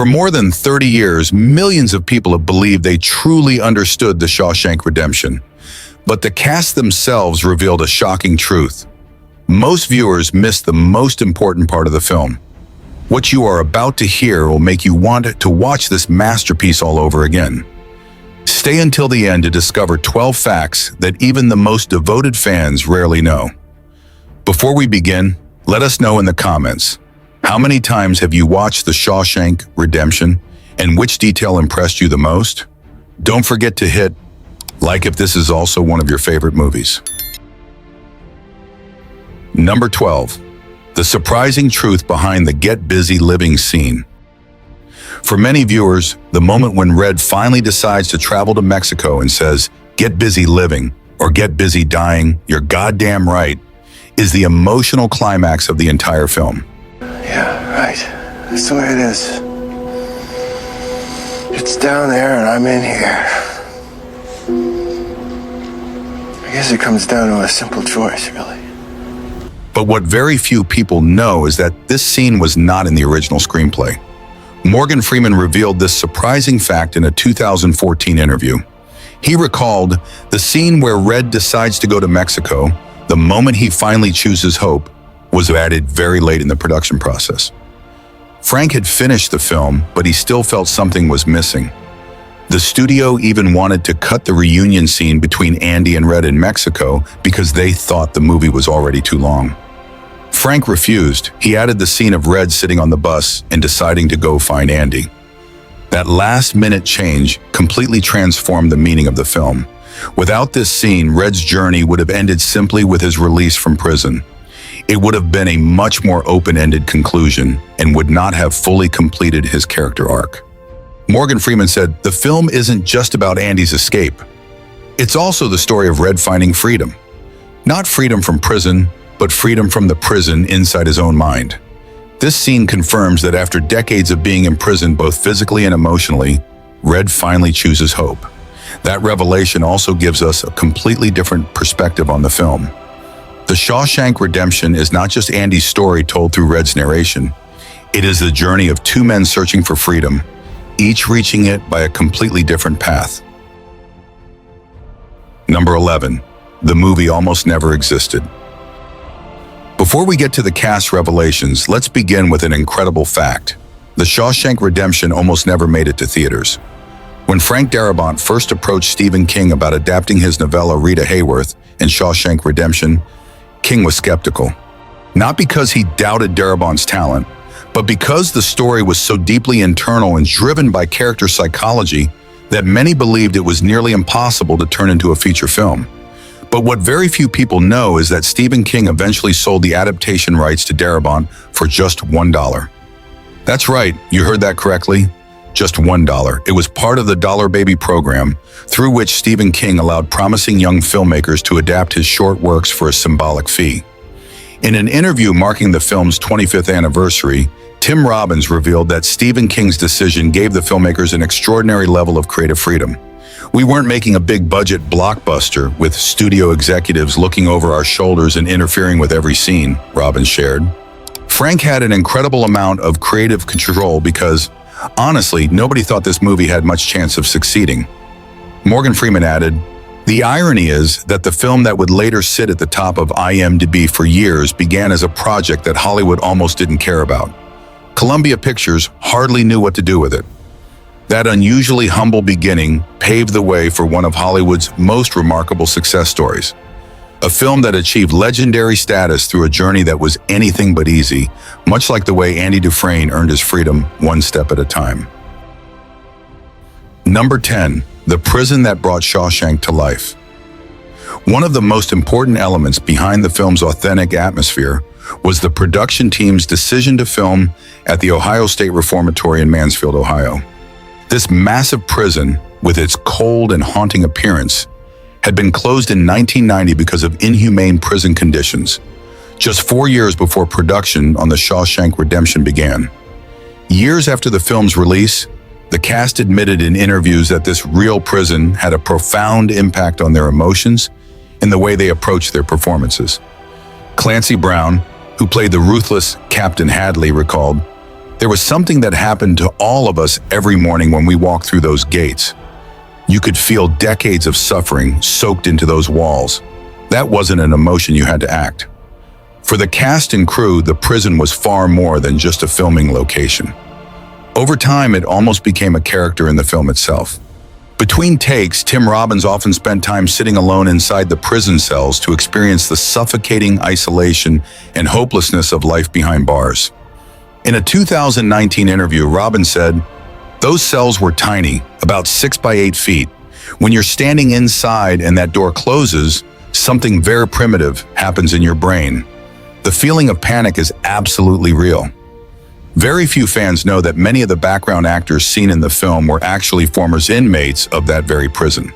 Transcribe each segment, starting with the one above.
For more than 30 years, millions of people have believed they truly understood The Shawshank Redemption. But the cast themselves revealed a shocking truth. Most viewers missed the most important part of the film. What you are about to hear will make you want to watch this masterpiece all over again. Stay until the end to discover 12 facts that even the most devoted fans rarely know. Before we begin, let us know in the comments, how many times have you watched The Shawshank Redemption, and which detail impressed you the most? Don't forget to hit like if this is also one of your favorite movies. Number 12. The surprising truth behind the Get Busy Living scene. For many viewers, the moment when Red finally decides to travel to Mexico and says, "Get busy living," or "Get busy dying, you're goddamn right," is the emotional climax of the entire film. Yeah, right. That's the way it is. It's down there and I'm in here. I guess it comes down to a simple choice, really. But what very few people know is that this scene was not in the original screenplay. Morgan Freeman revealed this surprising fact in a 2014 interview. He recalled the scene where Red decides to go to Mexico, the moment he finally chooses hope, was added very late in the production process. Frank had finished the film, but he still felt something was missing. The studio even wanted to cut the reunion scene between Andy and Red in Mexico because they thought the movie was already too long. Frank refused. He added the scene of Red sitting on the bus and deciding to go find Andy. That last-minute change completely transformed the meaning of the film. Without this scene, Red's journey would have ended simply with his release from prison. It would have been a much more open-ended conclusion and would not have fully completed his character arc. Morgan Freeman said, "The film isn't just about Andy's escape. It's also the story of Red finding freedom. Not freedom from prison, but freedom from the prison inside his own mind." This scene confirms that after decades of being imprisoned both physically and emotionally, Red finally chooses hope. That revelation also gives us a completely different perspective on the film. The Shawshank Redemption is not just Andy's story told through Red's narration. It is the journey of two men searching for freedom, each reaching it by a completely different path. Number 11. The movie almost never existed. Before we get to the cast revelations, let's begin with an incredible fact. The Shawshank Redemption almost never made it to theaters. When Frank Darabont first approached Stephen King about adapting his novella Rita Hayworth in Shawshank Redemption, King was skeptical. Not because he doubted Darabont's talent, but because the story was so deeply internal and driven by character psychology that many believed it was nearly impossible to turn into a feature film. But what very few people know is that Stephen King eventually sold the adaptation rights to Darabont for just $1. That's right, you heard that correctly. Just $1. It was part of the Dollar Baby program, through which Stephen King allowed promising young filmmakers to adapt his short works for a symbolic fee. In an interview marking the film's 25th anniversary, Tim Robbins revealed that Stephen King's decision gave the filmmakers an extraordinary level of creative freedom. "We weren't making a big-budget blockbuster with studio executives looking over our shoulders and interfering with every scene," Robbins shared. Frank had an incredible amount of creative control because, honestly, nobody thought this movie had much chance of succeeding. Morgan Freeman added, "The irony is that the film that would later sit at the top of IMDb for years began as a project that Hollywood almost didn't care about. Columbia Pictures hardly knew what to do with it. That unusually humble beginning paved the way for one of Hollywood's most remarkable success stories. A film that achieved legendary status through a journey that was anything but easy, much like the way Andy Dufresne earned his freedom one step at a time." Number 10. The prison that brought Shawshank to life. One of the most important elements behind the film's authentic atmosphere was the production team's decision to film at the Ohio State Reformatory in Mansfield, Ohio. This massive prison, with its cold and haunting appearance, had been closed in 1990 because of inhumane prison conditions, just 4 years before production on The Shawshank Redemption began. Years after the film's release, the cast admitted in interviews that this real prison had a profound impact on their emotions and the way they approached their performances. Clancy Brown, who played the ruthless Captain Hadley, recalled, There was something that happened to all of us every morning when we walked through those gates. You could feel decades of suffering soaked into those walls. That wasn't an emotion you had to act. For the cast and crew, the prison was far more than just a filming location. Over time, it almost became a character in the film itself. Between takes, Tim Robbins often spent time sitting alone inside the prison cells to experience the suffocating isolation and hopelessness of life behind bars. In a 2019 interview, Robbins said, "Those cells were tiny, about 6 by 8 feet. When you're standing inside and that door closes, something very primitive happens in your brain. The feeling of panic is absolutely real." Very few fans know that many of the background actors seen in the film were actually former inmates of that very prison.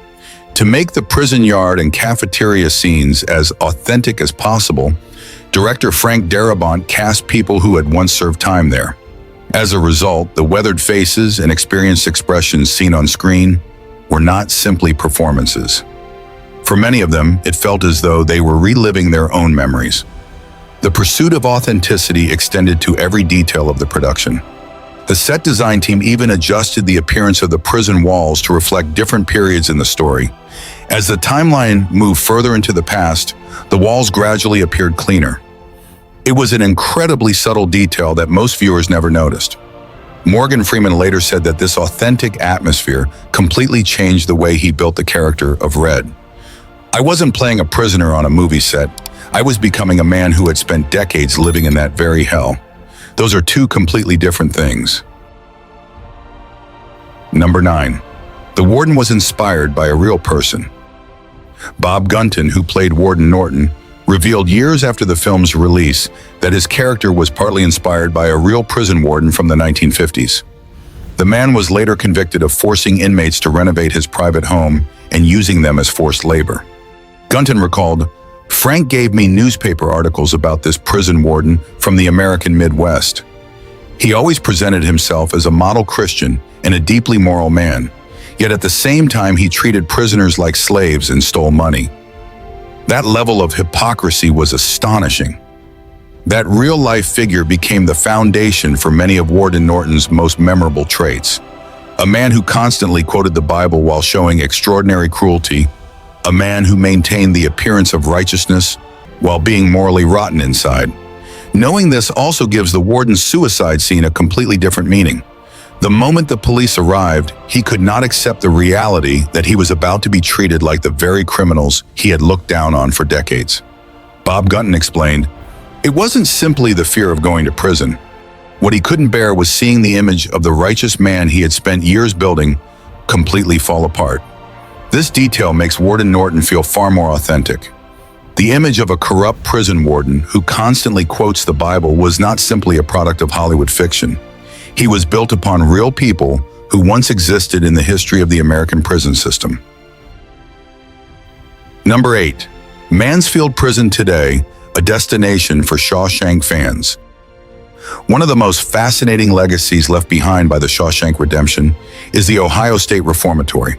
To make the prison yard and cafeteria scenes as authentic as possible, director Frank Darabont cast people who had once served time there. As a result, the weathered faces and experienced expressions seen on screen were not simply performances. For many of them, it felt as though they were reliving their own memories. The pursuit of authenticity extended to every detail of the production. The set design team even adjusted the appearance of the prison walls to reflect different periods in the story. As the timeline moved further into the past, the walls gradually appeared cleaner. It was an incredibly subtle detail that most viewers never noticed. Morgan Freeman later said that this authentic atmosphere completely changed the way he built the character of Red. "I wasn't playing a prisoner on a movie set. I was becoming a man who had spent decades living in that very hell. Those are two completely different things." Number 9. The warden was inspired by a real person. Bob Gunton, who played Warden Norton, revealed years after the film's release that his character was partly inspired by a real prison warden from the 1950s. The man was later convicted of forcing inmates to renovate his private home and using them as forced labor. Gunton recalled, "Frank gave me newspaper articles about this prison warden from the American Midwest. He always presented himself as a model Christian and a deeply moral man, yet at the same time he treated prisoners like slaves and stole money. That level of hypocrisy was astonishing." That real-life figure became the foundation for many of Warden Norton's most memorable traits. A man who constantly quoted the Bible while showing extraordinary cruelty, a man who maintained the appearance of righteousness while being morally rotten inside. Knowing this also gives the warden's suicide scene a completely different meaning. The moment the police arrived, he could not accept the reality that he was about to be treated like the very criminals he had looked down on for decades. Bob Gunton explained, "It wasn't simply the fear of going to prison. What he couldn't bear was seeing the image of the righteous man he had spent years building completely fall apart." This detail makes Warden Norton feel far more authentic. The image of a corrupt prison warden who constantly quotes the Bible was not simply a product of Hollywood fiction. He was built upon real people who once existed in the history of the American prison system. Number 8. Mansfield Prison Today, a destination for Shawshank fans. One of the most fascinating legacies left behind by the Shawshank Redemption is the Ohio State Reformatory,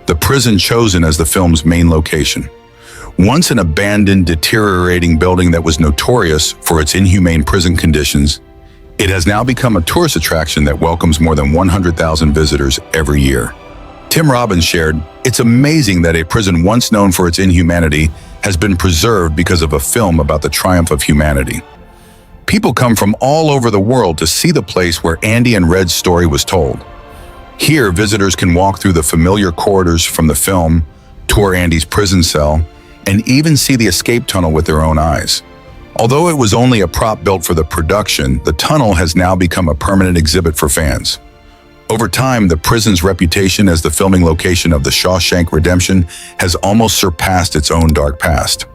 the prison chosen as the film's main location. Once an abandoned, deteriorating building that was notorious for its inhumane prison conditions, it has now become a tourist attraction that welcomes more than 100,000 visitors every year. Tim Robbins shared, "It's amazing that a prison once known for its inhumanity has been preserved because of a film about the triumph of humanity. People come from all over the world to see the place where Andy and Red's story was told. Here, visitors can walk through the familiar corridors from the film, tour Andy's prison cell, and even see the escape tunnel with their own eyes. Although it was only a prop built for the production, the tunnel has now become a permanent exhibit for fans. Over time, the prison's reputation as the filming location of the Shawshank Redemption has almost surpassed its own dark past.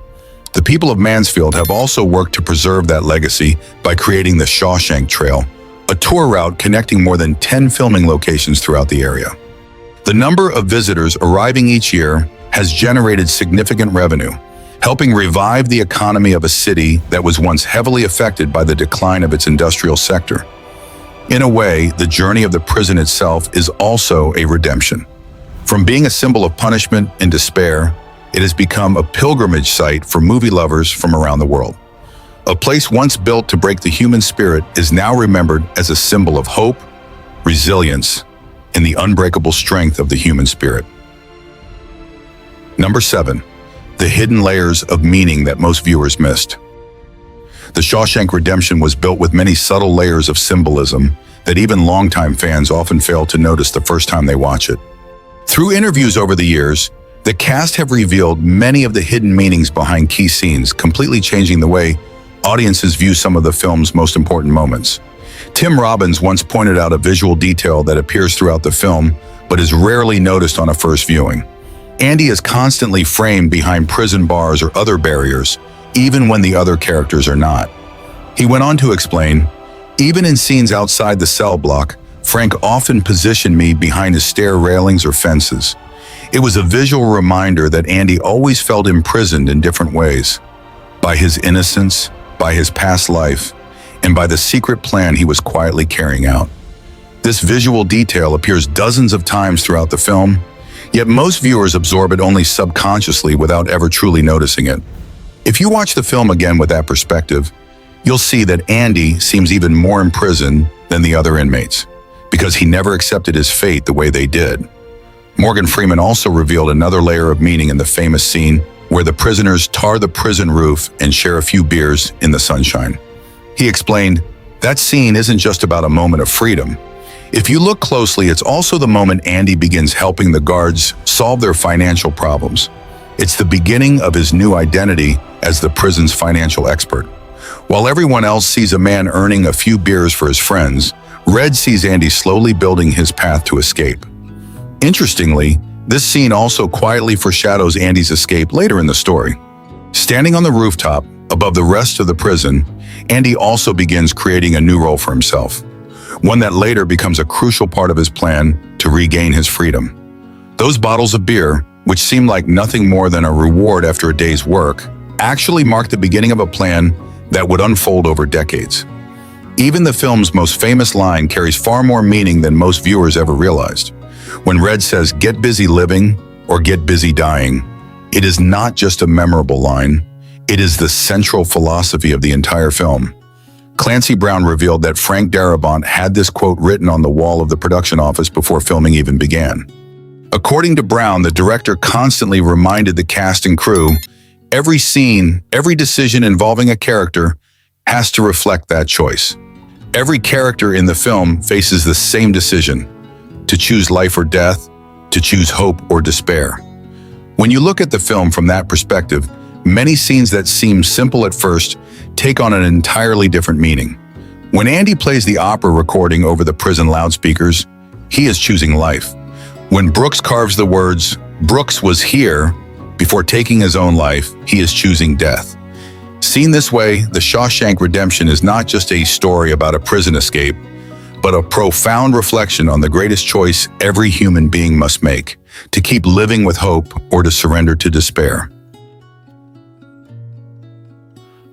The people of Mansfield have also worked to preserve that legacy by creating the Shawshank Trail, a tour route connecting more than 10 filming locations throughout the area. The number of visitors arriving each year has generated significant revenue, helping revive the economy of a city that was once heavily affected by the decline of its industrial sector. In a way, the journey of the prison itself is also a redemption. From being a symbol of punishment and despair, it has become a pilgrimage site for movie lovers from around the world. A place once built to break the human spirit is now remembered as a symbol of hope, resilience, and the unbreakable strength of the human spirit. Number 7. The hidden layers of meaning that most viewers missed. The Shawshank Redemption was built with many subtle layers of symbolism that even longtime fans often fail to notice the first time they watch it. Through interviews over the years, the cast have revealed many of the hidden meanings behind key scenes, completely changing the way audiences view some of the film's most important moments. Tim Robbins once pointed out a visual detail that appears throughout the film, but is rarely noticed on a first viewing. Andy is constantly framed behind prison bars or other barriers, even when the other characters are not. He went on to explain, "Even in scenes outside the cell block, Frank often positioned me behind his stair railings or fences. It was a visual reminder that Andy always felt imprisoned in different ways, by his innocence, by his past life, and by the secret plan he was quietly carrying out." This visual detail appears dozens of times throughout the film, yet most viewers absorb it only subconsciously without ever truly noticing it. If you watch the film again with that perspective, you'll see that Andy seems even more imprisoned than the other inmates, because he never accepted his fate the way they did. Morgan Freeman also revealed another layer of meaning in the famous scene where the prisoners tar the prison roof and share a few beers in the sunshine. He explained, "That scene isn't just about a moment of freedom. If you look closely, it's also the moment Andy begins helping the guards solve their financial problems. It's the beginning of his new identity as the prison's financial expert. While everyone else sees a man earning a few beers for his friends, Red sees Andy slowly building his path to escape." Interestingly, this scene also quietly foreshadows Andy's escape later in the story. Standing on the rooftop, above the rest of the prison, Andy also begins creating a new role for himself, one that later becomes a crucial part of his plan to regain his freedom. Those bottles of beer, which seem like nothing more than a reward after a day's work, actually mark the beginning of a plan that would unfold over decades. Even the film's most famous line carries far more meaning than most viewers ever realized. When Red says, "Get busy living" or "Get busy dying," it is not just a memorable line, it is the central philosophy of the entire film. Clancy Brown revealed that Frank Darabont had this quote written on the wall of the production office before filming even began. According to Brown, the director constantly reminded the cast and crew, every scene, every decision involving a character has to reflect that choice. Every character in the film faces the same decision: to choose life or death, to choose hope or despair. When you look at the film from that perspective, many scenes that seem simple at first take on an entirely different meaning. When Andy plays the opera recording over the prison loudspeakers, he is choosing life. When Brooks carves the words, "Brooks was here," before taking his own life, he is choosing death. Seen this way, The Shawshank Redemption is not just a story about a prison escape, but a profound reflection on the greatest choice every human being must make: to keep living with hope or to surrender to despair.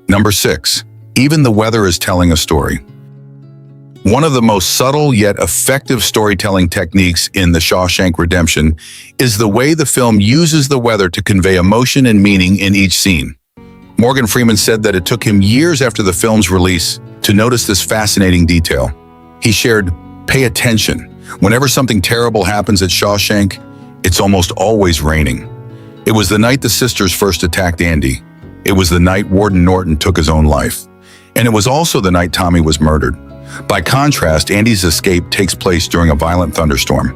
Number 6. Even the weather is telling a story. One of the most subtle yet effective storytelling techniques in The Shawshank Redemption is the way the film uses the weather to convey emotion and meaning in each scene. Morgan Freeman said that it took him years after the film's release to notice this fascinating detail. He shared, "Pay attention. Whenever something terrible happens at Shawshank, it's almost always raining. It was the night the sisters first attacked Andy. It was the night Warden Norton took his own life. And it was also the night Tommy was murdered." By contrast, Andy's escape takes place during a violent thunderstorm.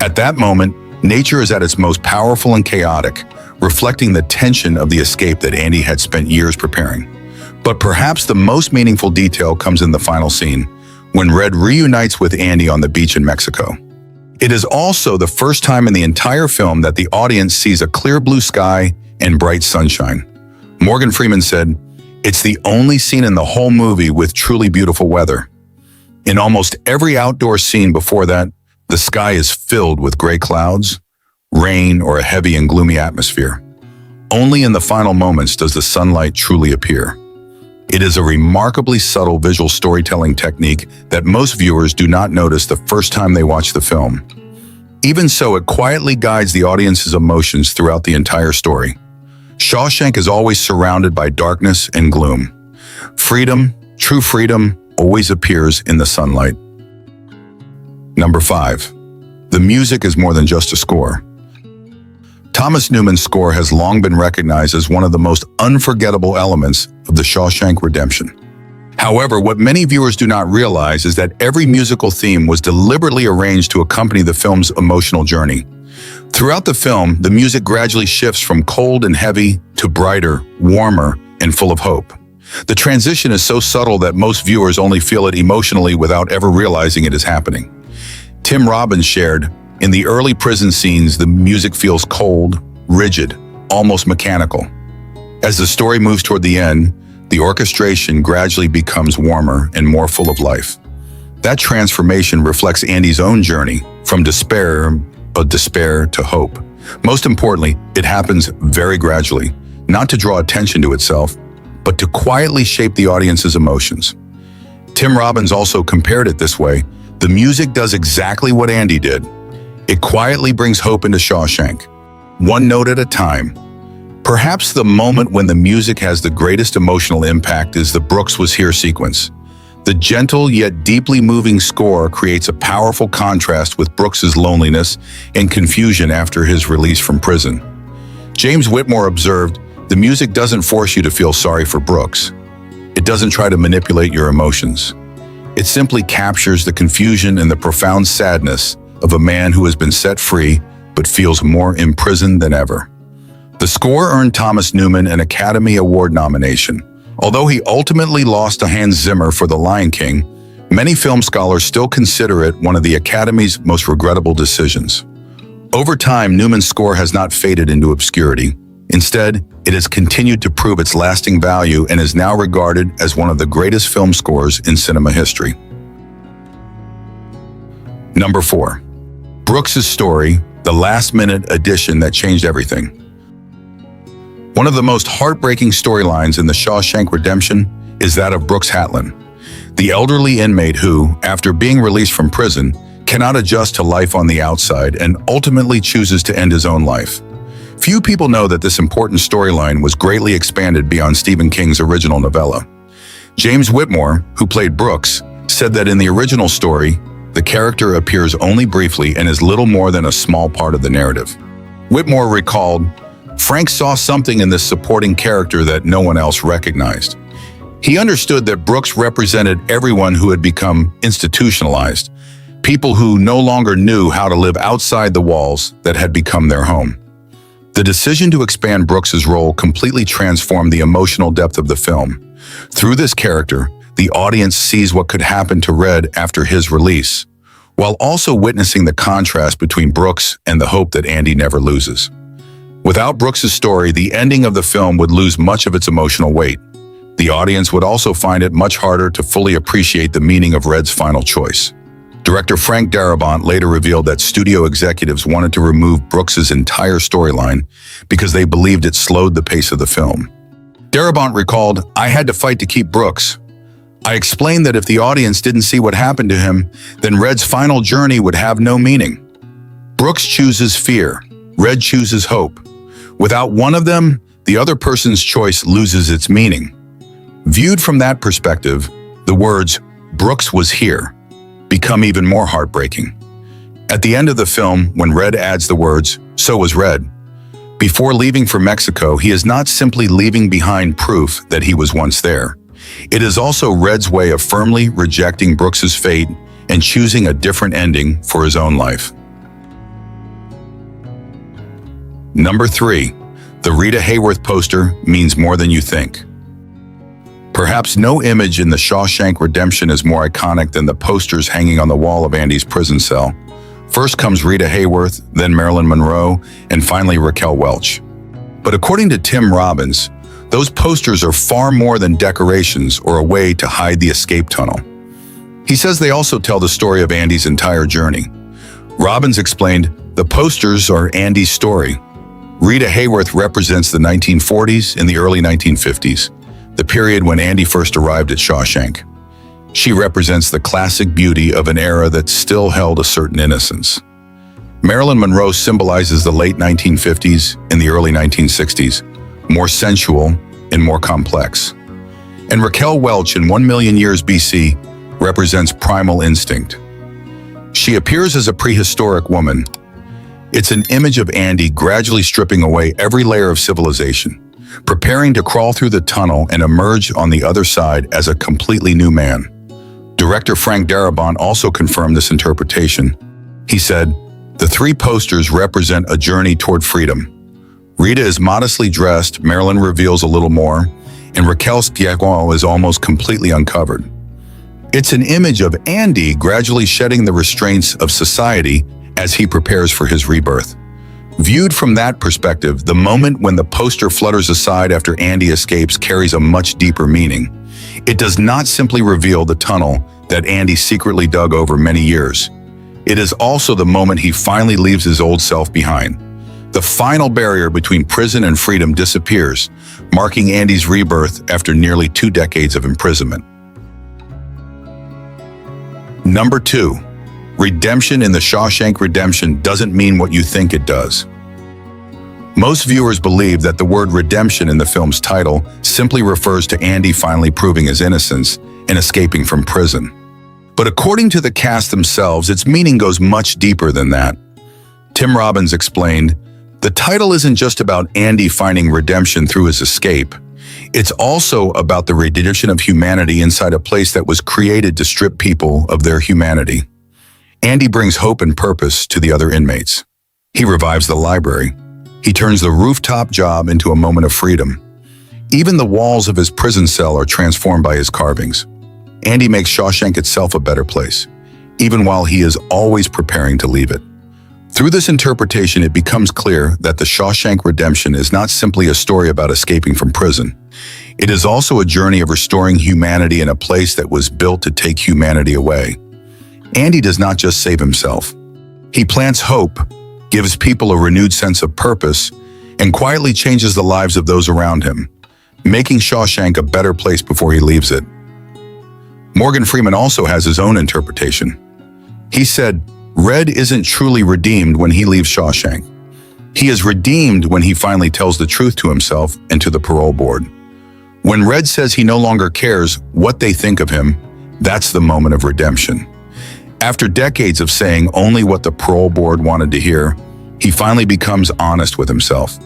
At that moment, nature is at its most powerful and chaotic, reflecting the tension of the escape that Andy had spent years preparing. But perhaps the most meaningful detail comes in the final scene, when Red reunites with Andy on the beach in Mexico. It is also the first time in the entire film that the audience sees a clear blue sky and bright sunshine. Morgan Freeman said, "It's the only scene in the whole movie with truly beautiful weather. In almost every outdoor scene before that, the sky is filled with gray clouds, rain, or a heavy and gloomy atmosphere. Only in the final moments does the sunlight truly appear." It is a remarkably subtle visual storytelling technique that most viewers do not notice the first time they watch the film. Even so, it quietly guides the audience's emotions throughout the entire story. Shawshank is always surrounded by darkness and gloom. Freedom, true freedom, always appears in the sunlight. Number 5. The music is more than just a score. Thomas Newman's score has long been recognized as one of the most unforgettable elements of the Shawshank Redemption. However, what many viewers do not realize is that every musical theme was deliberately arranged to accompany the film's emotional journey. Throughout the film, the music gradually shifts from cold and heavy to brighter, warmer, and full of hope. The transition is so subtle that most viewers only feel it emotionally without ever realizing it is happening. Tim Robbins shared, "In the early prison scenes, the music feels cold, rigid, almost mechanical. As the story moves toward the end, the orchestration gradually becomes warmer and more full of life." That transformation reflects Andy's own journey from despair to hope. Most importantly, it happens very gradually, not to draw attention to itself, but to quietly shape the audience's emotions. Tim Robbins also compared it this way: the music does exactly what Andy did. It quietly brings hope into Shawshank, one note at a time. Perhaps the moment when the music has the greatest emotional impact is the "Brooks was here" sequence. The gentle yet deeply moving score creates a powerful contrast with Brooks's loneliness and confusion after his release from prison. James Whitmore observed, "The music doesn't force you to feel sorry for Brooks. It doesn't try to manipulate your emotions. It simply captures the confusion and the profound sadness of a man who has been set free but feels more imprisoned than ever." The score earned Thomas Newman an Academy Award nomination. Although he ultimately lost to Hans Zimmer for The Lion King, many film scholars still consider it one of the Academy's most regrettable decisions. Over time, Newman's score has not faded into obscurity. Instead, it has continued to prove its lasting value and is now regarded as one of the greatest film scores in cinema history. Number 4. Brooks's story, the last-minute addition that changed everything. One of the most heartbreaking storylines in the Shawshank Redemption is that of Brooks Hatlin, the elderly inmate who, after being released from prison, cannot adjust to life on the outside and ultimately chooses to end his own life. Few people know that this important storyline was greatly expanded beyond Stephen King's original novella. James Whitmore, who played Brooks, said that in the original story, the character appears only briefly and is little more than a small part of the narrative. Whitmore recalled, "Frank saw something in this supporting character that no one else recognized. He understood that Brooks represented everyone who had become institutionalized, people who no longer knew how to live outside the walls that had become their home." The decision to expand Brooks's role completely transformed the emotional depth of the film. Through this character, the audience sees what could happen to Red after his release, while also witnessing the contrast between Brooks and the hope that Andy never loses. Without Brooks's story, the ending of the film would lose much of its emotional weight. The audience would also find it much harder to fully appreciate the meaning of Red's final choice. Director Frank Darabont later revealed that studio executives wanted to remove Brooks's entire storyline because they believed it slowed the pace of the film. Darabont recalled, "I had to fight to keep Brooks. I explained that if the audience didn't see what happened to him, then Red's final journey would have no meaning. Brooks chooses fear, Red chooses hope. Without one of them, the other person's choice loses its meaning." Viewed from that perspective, the words, "Brooks was here," become even more heartbreaking. At the end of the film, when Red adds the words, "So was Red," before leaving for Mexico, he is not simply leaving behind proof that he was once there. It is also Red's way of firmly rejecting Brooks's fate and choosing a different ending for his own life. Number 3. The Rita Hayworth poster means more than you think. Perhaps no image in the Shawshank Redemption is more iconic than the posters hanging on the wall of Andy's prison cell. First comes Rita Hayworth, then Marilyn Monroe, and finally Raquel Welch. But according to Tim Robbins, those posters are far more than decorations or a way to hide the escape tunnel. He says they also tell the story of Andy's entire journey. Robbins explained, "The posters are Andy's story. Rita Hayworth represents the 1940s and the early 1950s, the period when Andy first arrived at Shawshank. She represents the classic beauty of an era that still held a certain innocence. Marilyn Monroe symbolizes the late 1950s and the early 1960s, more sensual and more complex. And Raquel Welch in 1 million years BC represents primal instinct. She appears as a prehistoric woman. It's an image of Andy gradually stripping away every layer of civilization, preparing to crawl through the tunnel and emerge on the other side as a completely new man. Director Frank Darabont also confirmed this interpretation. He said, "The three posters represent a journey toward freedom. Rita is modestly dressed, Marilyn reveals a little more, and Raquel's diagonal is almost completely uncovered." It's an image of Andy gradually shedding the restraints of society as he prepares for his rebirth. Viewed from that perspective, the moment when the poster flutters aside after Andy escapes carries a much deeper meaning. It does not simply reveal the tunnel that Andy secretly dug over many years. It is also the moment he finally leaves his old self behind. The final barrier between prison and freedom disappears, marking Andy's rebirth after nearly 2 decades of imprisonment. Number 2. Redemption in the Shawshank Redemption doesn't mean what you think it does. Most viewers believe that the word redemption in the film's title simply refers to Andy finally proving his innocence and escaping from prison. But according to the cast themselves, its meaning goes much deeper than that. Tim Robbins explained, "The title isn't just about Andy finding redemption through his escape. It's also about the redemption of humanity inside a place that was created to strip people of their humanity." Andy brings hope and purpose to the other inmates. He revives the library. He turns the rooftop job into a moment of freedom. Even the walls of his prison cell are transformed by his carvings. Andy makes Shawshank itself a better place, even while he is always preparing to leave it. Through this interpretation, it becomes clear that the Shawshank Redemption is not simply a story about escaping from prison. It is also a journey of restoring humanity in a place that was built to take humanity away. Andy does not just save himself. He plants hope, gives people a renewed sense of purpose, and quietly changes the lives of those around him, making Shawshank a better place before he leaves it. Morgan Freeman also has his own interpretation. He said, "Red isn't truly redeemed when he leaves Shawshank. He is redeemed when he finally tells the truth to himself and to the parole board. When Red says he no longer cares what they think of him, that's the moment of redemption. After decades of saying only what the parole board wanted to hear, he finally becomes honest with himself.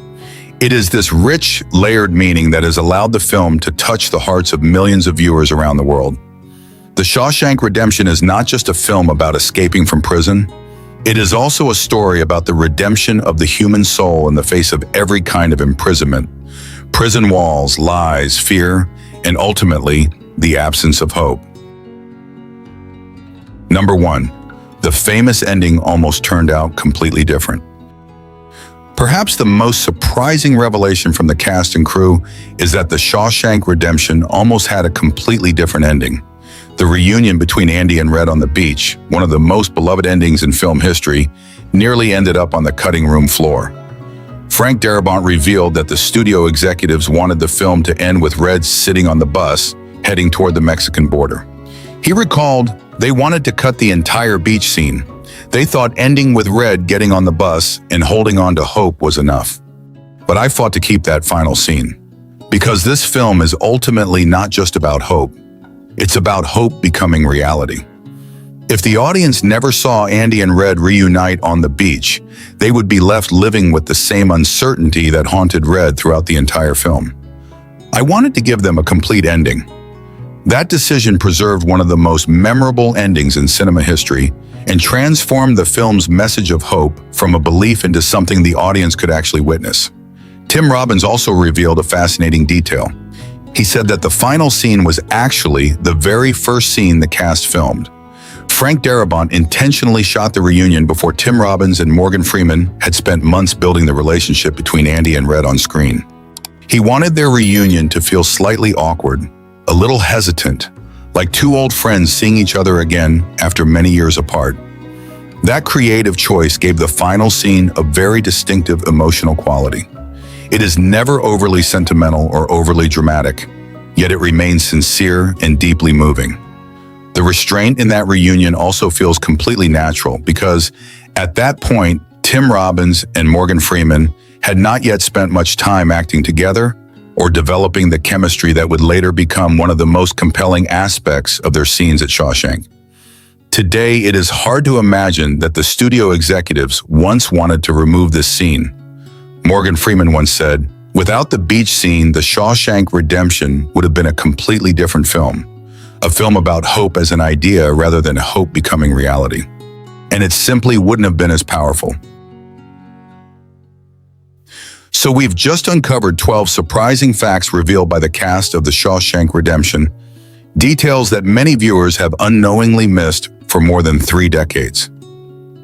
It is this rich, layered meaning that has allowed the film to touch the hearts of millions of viewers around the world. The Shawshank Redemption is not just a film about escaping from prison. It is also a story about the redemption of the human soul in the face of every kind of imprisonment. Prison walls, lies, fear, and ultimately, the absence of hope. Number 1. The famous ending almost turned out completely different. Perhaps the most surprising revelation from the cast and crew is that the Shawshank Redemption almost had a completely different ending. The reunion between Andy and Red on the beach, one of the most beloved endings in film history, nearly ended up on the cutting room floor. Frank Darabont revealed that the studio executives wanted the film to end with Red sitting on the bus, heading toward the Mexican border. He recalled, "They wanted to cut the entire beach scene. They thought ending with Red getting on the bus and holding on to hope was enough. But I fought to keep that final scene. Because this film is ultimately not just about hope. It's about hope becoming reality. If the audience never saw Andy and Red reunite on the beach, they would be left living with the same uncertainty that haunted Red throughout the entire film. I wanted to give them a complete ending. That decision preserved one of the most memorable endings in cinema history and transformed the film's message of hope from a belief into something the audience could actually witness." Tim Robbins also revealed a fascinating detail. He said that the final scene was actually the very first scene the cast filmed. Frank Darabont intentionally shot the reunion before Tim Robbins and Morgan Freeman had spent months building the relationship between Andy and Red on screen. He wanted their reunion to feel slightly awkward, a little hesitant, like two old friends seeing each other again after many years apart. That creative choice gave the final scene a very distinctive emotional quality. It is never overly sentimental or overly dramatic, yet it remains sincere and deeply moving. The restraint in that reunion also feels completely natural because, at that point, Tim Robbins and Morgan Freeman had not yet spent much time acting together, or developing the chemistry that would later become one of the most compelling aspects of their scenes at Shawshank. Today, it is hard to imagine that the studio executives once wanted to remove this scene. Morgan Freeman once said, "Without the beach scene, The Shawshank Redemption would have been a completely different film. A film about hope as an idea rather than hope becoming reality. And it simply wouldn't have been as powerful." So we've just uncovered 12 surprising facts revealed by the cast of The Shawshank Redemption, details that many viewers have unknowingly missed for more than 3 decades.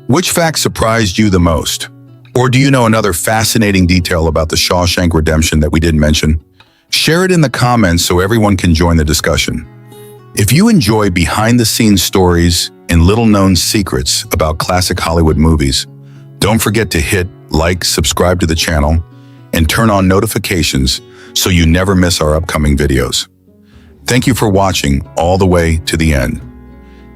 Which fact surprised you the most? Or do you know another fascinating detail about The Shawshank Redemption that we didn't mention? Share it in the comments so everyone can join the discussion. If you enjoy behind-the-scenes stories and little-known secrets about classic Hollywood movies, don't forget to hit like, subscribe to the channel, and turn on notifications so you never miss our upcoming videos. Thank you for watching all the way to the end.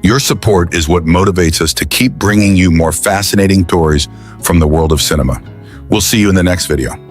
Your support is what motivates us to keep bringing you more fascinating stories from the world of cinema. We'll see you in the next video.